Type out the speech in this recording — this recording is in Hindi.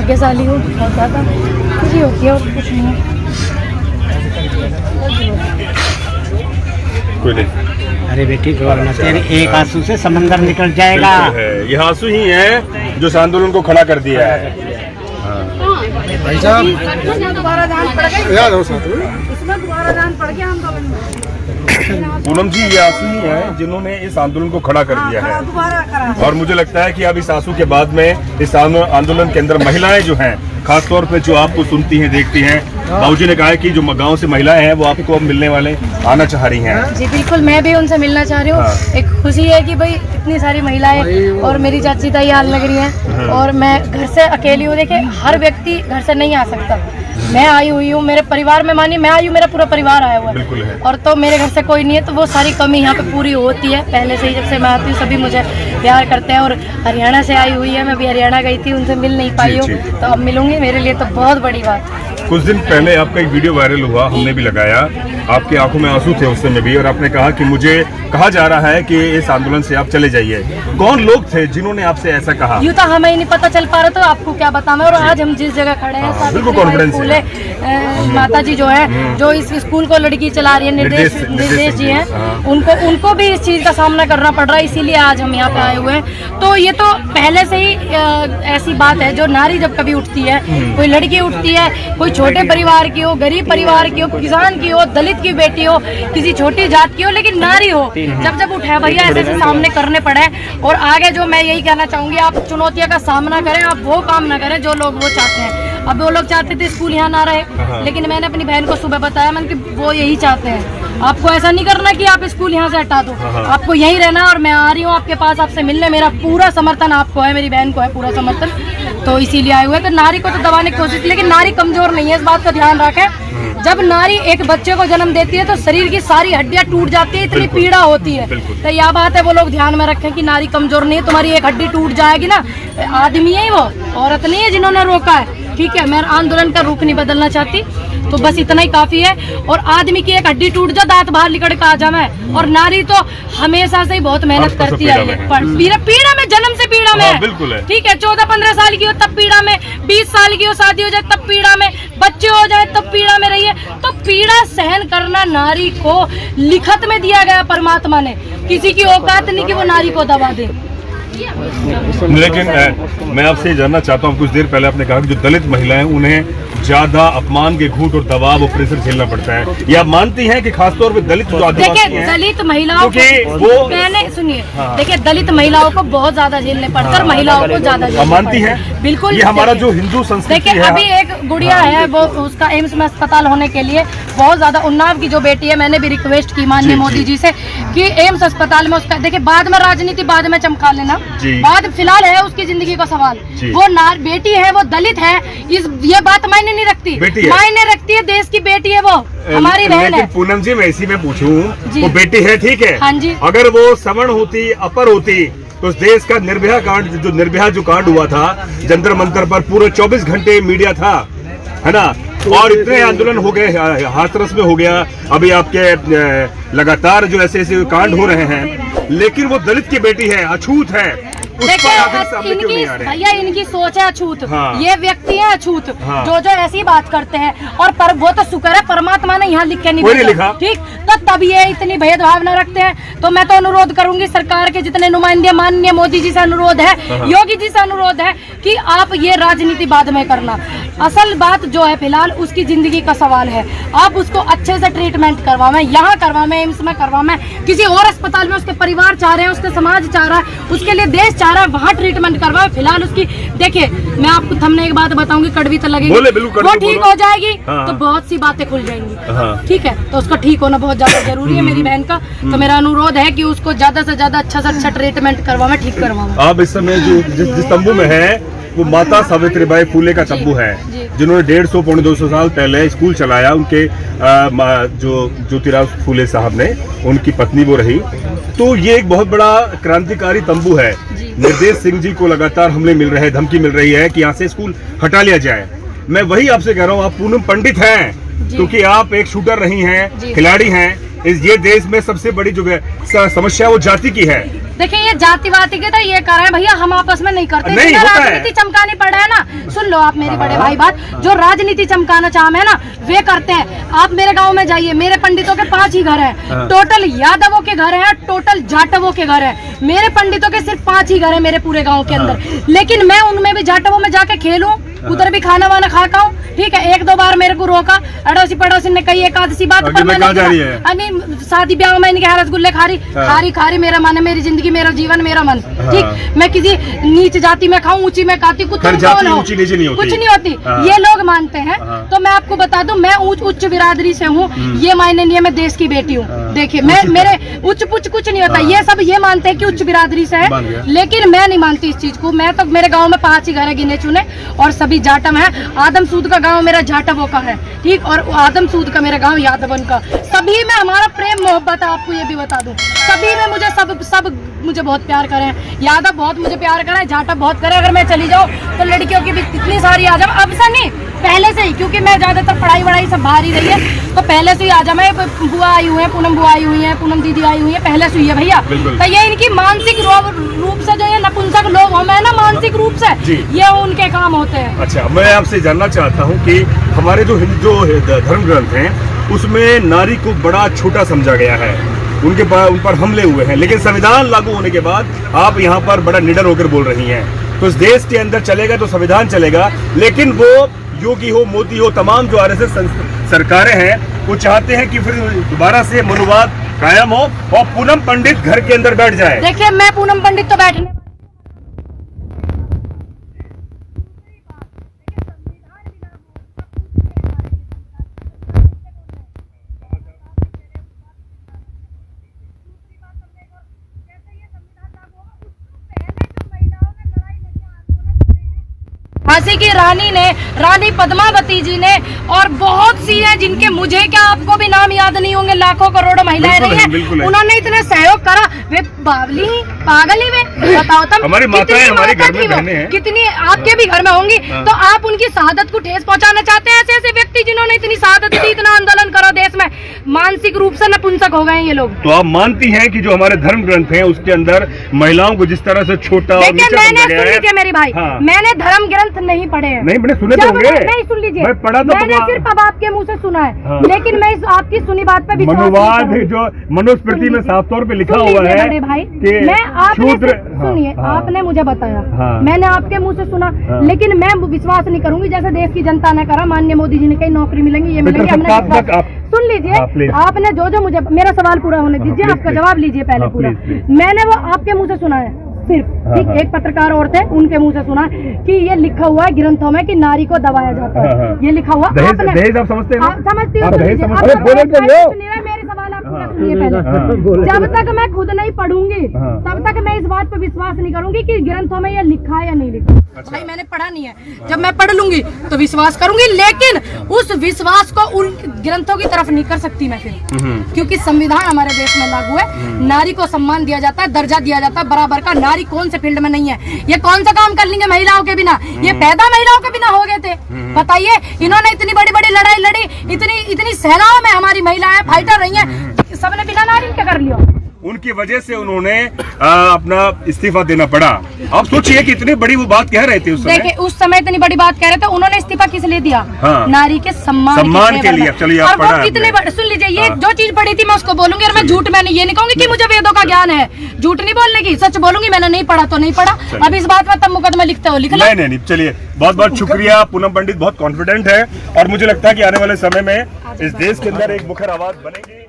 भाग्यशाली हूँ, बहुत ज़्यादा खुशी होती है और कुछ नहीं है। कोई नहीं। अरे बेटी तेरे एक आंसू से समंदर निकल जाएगा। ये आंसू ही है जो इस आंदोलन को खड़ा कर दिया है। भाई साहब दोबारा दान पड़ गए, याद हो साथ में इसमें दोबारा दान पड़ गया आंदोलन में। पूनम जी, ये आंसू ही है जिन्होंने इस आंदोलन को खड़ा कर दिया है। दोबारा करा। और मुझे लगता है कि अब इस आंसू के बाद में इस आंदोलन के अंदर महिलाएं जो हैं, खासतौर पे जो आपको सुनती हैं, देखती हैं, बाबूजी ने कहा है कि जो गांव से महिलाएं हैं वो आपको अब मिलने वाले आना चाह रही हैं। जी बिल्कुल, मैं भी उनसे मिलना चाह रही हूँ। हाँ। एक खुशी है कि भाई इतनी सारी महिलाएं और मेरी चाची ताई हाल लग रही हैं और मैं घर से अकेली हूँ। देखिए, हर व्यक्ति घर से नहीं आ सकता। मैं आई हुई हूँ, मेरे परिवार में मानिए मैं आई हूँ, मेरा पूरा परिवार आया हुआ बिल्कुल है। है और तो मेरे घर से कोई नहीं है, तो वो सारी कमी यहाँ पे पूरी होती है। पहले से ही जब से मैं आती हूँ सभी मुझे प्यार करते हैं। और हरियाणा से आई हुई है, मैं भी हरियाणा गई थी, उनसे मिल नहीं पाई हूँ, तो अब मिलूंगी। मेरे लिए तो बहुत बड़ी बात है। कुछ दिन पहले आपका एक वीडियो वायरल हुआ, हमने भी लगाया, आपकी आंखों में आंसू थे उस समय भी, और आपने कहा कि मुझे कहा जा रहा है कि इस आंदोलन से आप चले जाइए। कौन लोग थे जिन्होंने आपसे ऐसा कहा? यूँ तो हमें ही नहीं पता चल पा रहा, तो आपको क्या बताऊं मैं। और आज हम जिस जगह खड़े हैं, बिल्कुल कॉन्फिडेंस फूले माता जी जो है, जो इस स्कूल को लड़की चला रही है, निर्देश जी हैं, उनको भी इस चीज का सामना करना पड़ रहा है, इसीलिए आज हम यहाँ पे आए हुए हैं। तो ये तो पहले से ही ऐसी बात है, जो नारी जब कभी उठती है, कोई लड़की उठती है, कोई छोटे परिवार की हो, गरीब परिवार की हो, किसान की हो, दलित की बेटी हो, किसी छोटी जात की हो, लेकिन नारी हो, जब उठे भैया ऐसे ऐसे सामने करने पड़े। और आगे जो मैं यही कहना चाहूंगी, आप चुनौतियों का सामना करें, आप वो काम ना करें जो लोग वो चाहते हैं। अब वो लोग चाहते थे स्कूल यहाँ ना रहे, लेकिन मैंने अपनी बहन को सुबह बताया, मैंने कि वो यही चाहते हैं। आपको ऐसा नहीं करना कि आप स्कूल यहाँ से हटा दो, आपको यहीं रहना। और मैं आ रही हूँ आपके पास आपसे मिलने, मेरा पूरा समर्थन आपको है, मेरी बहन को है पूरा समर्थन, तो इसीलिए आए हुए। तो नारी को तो दबाने की कोशिश, लेकिन नारी कमजोर नहीं है, इस बात का ध्यान रखें। जब नारी एक बच्चे को जन्म देती है तो शरीर की सारी हड्डियां टूट जाती है, इतनी पीड़ा होती है। तो यह बात है, वो लोग ध्यान में रखें कि नारी कमजोर नहीं है। तुम्हारी एक हड्डी टूट जाएगी ना, आदमी है वो, औरत नहीं है जिन्होंने रोका है। ठीक है, मैं आंदोलन का रुख नहीं बदलना चाहती, तो बस इतना ही काफी है। और आदमी की एक हड्डी टूट जा, दांत बाहर निकल के आ जाए, और नारी तो हमेशा से ही बहुत मेहनत करती है। पीड़ा में, जन्म से पीड़ा में, बिल्कुल है। ठीक है, 14-15 साल की हो तब पीड़ा में, 20 साल की हो, शादी हो जाए तब पीड़ा में, बच्चे हो जाए तब पीड़ा में रही है। तो पीड़ा सहन करना नारी को लिखत में दिया गया परमात्मा ने, किसी की औकात नहीं कि वो नारी को दबा दे। लेकिन मैं आपसे जानना चाहता हूँ, कुछ देर पहले आपने कहा कि जो दलित महिलाएं, उन्हें ज्यादा अपमान के घूंट और दबाव और प्रेशर झेलना पड़ता है। ये आप मानती हैं कि खासतौर पे दलित जो आदिवासी हैं, देखिए दलित महिलाओं को वो मैंने सुनिए, देखिए दलित महिलाओं को बहुत ज्यादा झेलने पड़ता है और महिलाओं को ज्यादा मानती है। बिल्कुल, ये हमारा जो हिंदू संस्कृति देखिए है। अभी एक गुड़िया है, वो उसका एम्स में अस्पताल होने के लिए बहुत ज्यादा, उन्नाव की जो बेटी है, मैंने भी रिक्वेस्ट की माननीय मोदी जी से कि एम्स अस्पताल में उसका, देखिए बाद में राजनीति बाद में चमका लेना, बाद फिलहाल है उसकी जिंदगी का सवाल। वो बेटी है, वो दलित है, ये बात मायने नहीं रखती, मायने रखती है, देश की बेटी है, वो हमारी बहन है। पूनम जी, मैं इसी में पूछूं, वो बेटी है, ठीक है, हाँ जी, अगर वो सवर्ण होती, अपर होती, तो देश का निर्भया कांड हुआ था जंतर मंतर पर, पूरे 24 घंटे मीडिया था, है ना, और इतने आंदोलन हो गए, हाथरस में हो गया, अभी आपके लगातार जो ऐसे ऐसे कांड हो रहे हैं, लेकिन वो दलित की बेटी है, अछूत है, भैया इनकी सोच है अछूत। हाँ। ये व्यक्ति है अछूत। हाँ। जो ऐसी बात करते हैं, और पर वो तो शुक्र है परमात्मा ने यहाँ लिख के नहीं लिखा, ठीक, तो तब ये इतनी भेदभाव न रखते हैं। तो मैं तो अनुरोध करूंगी सरकार के जितने नुमाइंदे, माननीय मोदी जी से अनुरोध है, योगी जी से अनुरोध है कि आप ये राजनीति बाद में करना, असल बात जो है फिलहाल उसकी जिंदगी का सवाल है, आप उसको अच्छे से ट्रीटमेंट करवाएं, यहाँ करवाएं, एम्स में करवाएं, किसी और अस्पताल में उसके परिवार चाह रहे हैं, उसके समाज चाह रहा है, उसके लिए देश चाह रहा है, वहाँ ट्रीटमेंट करवाओ। फिलहाल उसकी, देखिए मैं आपको थमने एक बात बताऊंगी, कड़वी तो लगेगी, वो ठीक हो जाएगी तो बहुत सी बातें खुल जाएंगी, ठीक है, तो उसका ठीक होना बहुत ज्यादा जरूरी है मेरी बहन का। तो मेरा अनुरोध है कि उसको ज्यादा से ज्यादा अच्छा से अच्छा ट्रीटमेंट करवाएं, ठीक करवाएं। आप इस समय जो जिस तंबू में है, वो माता सावित्रीबाई फूले का तंबू है, जिन्होंने 150-200 साल पहले स्कूल चलाया। उनके जो ज्योतिराव फूले साहब ने, उनकी पत्नी वो रही। तो ये एक बहुत बड़ा क्रांतिकारी तंबू है। निर्देश सिंह जी को लगातार हमले मिल रहे हैं, धमकी मिल रही है कि यहाँ से स्कूल हटा लिया जाए। मैं वही आपसे कह रहा हूँ, आप पूनम पंडित हैं, क्योंकि आप एक शूटर रही हैं, खिलाड़ी हैं। ये देश में सबसे बड़ी जो समस्या वो जाति की है। देखिए ये जातिवादी के तो ये कर रहे हैं भैया, हम आपस में नहीं करते। नहीं होता है। राजनीति चमकानी पड़ रहा है ना, सुन लो आप मेरी बड़े भाई बात, जो राजनीति चमकाना चाह है ना वे करते हैं। आप मेरे गांव में जाइए, मेरे पंडितों के 5 ही घर हैं, टोटल यादवों के घर हैं, टोटल जाटवों के घर हैं। मेरे पंडितों के सिर्फ 5 ही घर है मेरे पूरे गाँव के अंदर, लेकिन मैं उनमें भी जाटवों में जाके खेलूं, उधर भी खाना वाना खा खाऊं, ठीक है। 1-2 बार मेरे को रोका, अड़ोसी पड़ोसी ने कही एक आधी बात, पर मैंने शादी ब्याह में इनके रसगुल्ले खारी मेरा मन है, मेरी जिंदगी मेरा जीवन मेरा मन, ठीक। मैं किसी नीच जाति में खाऊं, ऊंची में खाती, कुछ नहीं होती, ये लोग मानते हैं। तो मैं आपको बता दूं, मैं उच्च बिरादरी से हूँ, ये मायने नहीं है मैं देश की बेटी हूँ। देखिए मैं मेरे उच्च पुच्छ कुछ नहीं होता, ये सब ये मानते हैं कि उच्च बिरादरी से है, लेकिन मैं नहीं मानती इस चीज को। मैं तो मेरे गाँव में 5 ही घर है गिने चुने, और सभी जाटम है। आदम सूद का गांव मेरा जाटवों का है, ठीक, और आदम सूद का मेरा गांव यादवन का। सभी में हमारा प्रेम मोहब्बत है, आपको ये भी बता दूं। सभी में मुझे सब मुझे बहुत प्यार करे हैं, यादव बहुत मुझे प्यार करे, जाटव बहुत करे। अगर मैं चली जाऊँ तो लड़कियों की भी कितनी सारी आ जाए, अब से नहीं पहले से ही, क्योंकि मैं ज्यादातर पढ़ाई वढ़ाई सब बाहर ही रही है, तो पहले से ही आ जाए। बुआ आई हुई है, पूनम बुआ आई हुई है, पूनम दीदी आई हुई है, पहले से ही है भैया। तो ये इनकी मानसिक रूप से जो ये नपुंसक लोग हम है ना, मानसिक रूप से ये उनके काम होते हैं। अच्छा, मैं आपसे जानना चाहता हूँ कि हमारे जो धर्म ग्रंथ हैं उसमें नारी को बड़ा छोटा समझा गया है, उन पर हमले हुए हैं, लेकिन संविधान लागू होने के बाद आप यहाँ पर बड़ा निडर होकर बोल रही हैं। तो इस देश के अंदर चलेगा तो संविधान चलेगा, लेकिन वो योगी हो, मोदी हो, तमाम जो आरएसएस सरकारें हैं वो चाहते हैं कि फिर दोबारा से मनुवाद कायम हो और पूनम पंडित घर के अंदर बैठ जाए। देखिए मैं पूनम पंडित तो बैठने झांसी की रानी पद्मावती जी ने, और बहुत सी हैं जिनके मुझे क्या आपको भी नाम याद नहीं होंगे, लाखों करोड़ों महिलाएं रही हैं, उन्होंने इतने सहयोग करा। वे बावली पागल ही वे, बताओ तुम, हमारी माताएं हमारे घर में बहनें हैं, कितनी आपके भी घर में होंगी। तो आप उनकी शहादत को ठेस पहुंचाना चाहते हैं? ऐसे ऐसे व्यक्ति जिन्होंने इतनी शहादत दी, इतना आंदोलन करो देश में, मानसिक रूप से नपुंसक हो गए ये लोग। तो आप मानती हैं कि जो हमारे धर्म ग्रंथ हैं उसके अंदर महिलाओं को जिस तरह से छोटा, देखिए मैंने सुन लीजिए मेरी भाई, मैंने धर्म ग्रंथ नहीं पढ़े हैं, नहीं, मैंने सुने तो होंगे, नहीं सुन लीजिए, मैं पढ़ा तो मैंने सिर्फ अब आपके मुंह से सुना है, लेकिन मैं आपकी सुनी बात पे विश्वास मनुवाद जो मनुस्मृति में साफ तौर पे लिखा हुआ है कि मैं आपने सुनिए, आपने मुझे बताया, मैंने आपके मुंह से सुना, लेकिन मैं विश्वास नहीं करूंगी जैसे देश की जनता ने करा। माननीय मोदी जी ने कहीं नौकरी मिलेंगी, ये मिलेंगी, हमने सुन लीजिए, आपने जो मुझे, मेरा सवाल पूरा होने दीजिए, आपका जवाब लीजिए पहले पूरा। मैंने वो आपके मुंह से सुना है सिर्फ, ठीक, एक पत्रकार और थे उनके मुंह से सुना कि ये लिखा हुआ है ग्रंथों में कि नारी को दबाया जाता है, ये लिखा हुआ। दहेज आप समझते हैं? समझती हूँ, मेरे सवाल आप पूरा सुनिए पहले। जब तक मैं खुद नहीं पढ़ूंगी तब तक मैं इस बात पर विश्वास नहीं करूंगी कि ग्रंथों में ये लिखा है या नहीं लिखा। भाई मैंने पढ़ा नहीं है, जब मैं पढ़ लूंगी तो विश्वास करूंगी, लेकिन उस विश्वास को उन ग्रंथों की तरफ नहीं कर सकती मैं फिर, क्योंकि संविधान हमारे देश में लागू है, नारी को सम्मान दिया जाता है, दर्जा दिया जाता है बराबर का। नारी कौन से फील्ड में नहीं है, ये कौन सा काम कर लेंगे महिलाओं के बिना? ये पैदा महिलाओं के बिना हो गए थे, बताइए। इन्होंने इतनी बड़ी बड़ी लड़ाई लड़ी, इतनी सेनाओं में हमारी महिलाएं फाइटर रही हैं, सबने बिना नारी के कर लिया। उनकी वजह से उन्होंने अपना इस्तीफा देना पड़ा। आप सोचिए कि इतनी बड़ी वो बात कह रहे थे उस समय। देखिए उस समय इतनी बड़ी बात कह रहे थे, उन्होंने इस्तीफा किस लिए दिया? नारी के सम्मान के लिए। चलिए आप पढ़ा, कितने सुन लीजिए, ये जो चीज पढ़ी थी मैं उसको बोलूंगी, और मैं झूठ मैंने ये नहीं कहूंगी कि मुझे वेदों का ज्ञान है, झूठ नहीं बोलने की, सच बोलूंगी। मैंने नहीं पढ़ा तो नहीं पढ़ा, अब इस बात में तब मुकदमा लिखते हो लिख लो। नहीं, चलिए बहुत बहुत शुक्रिया। पूनम पंडित बहुत कॉन्फिडेंट है और मुझे लगता है कि आने वाले समय में इस देश के अंदर एक मुखर आवाज बनेगी।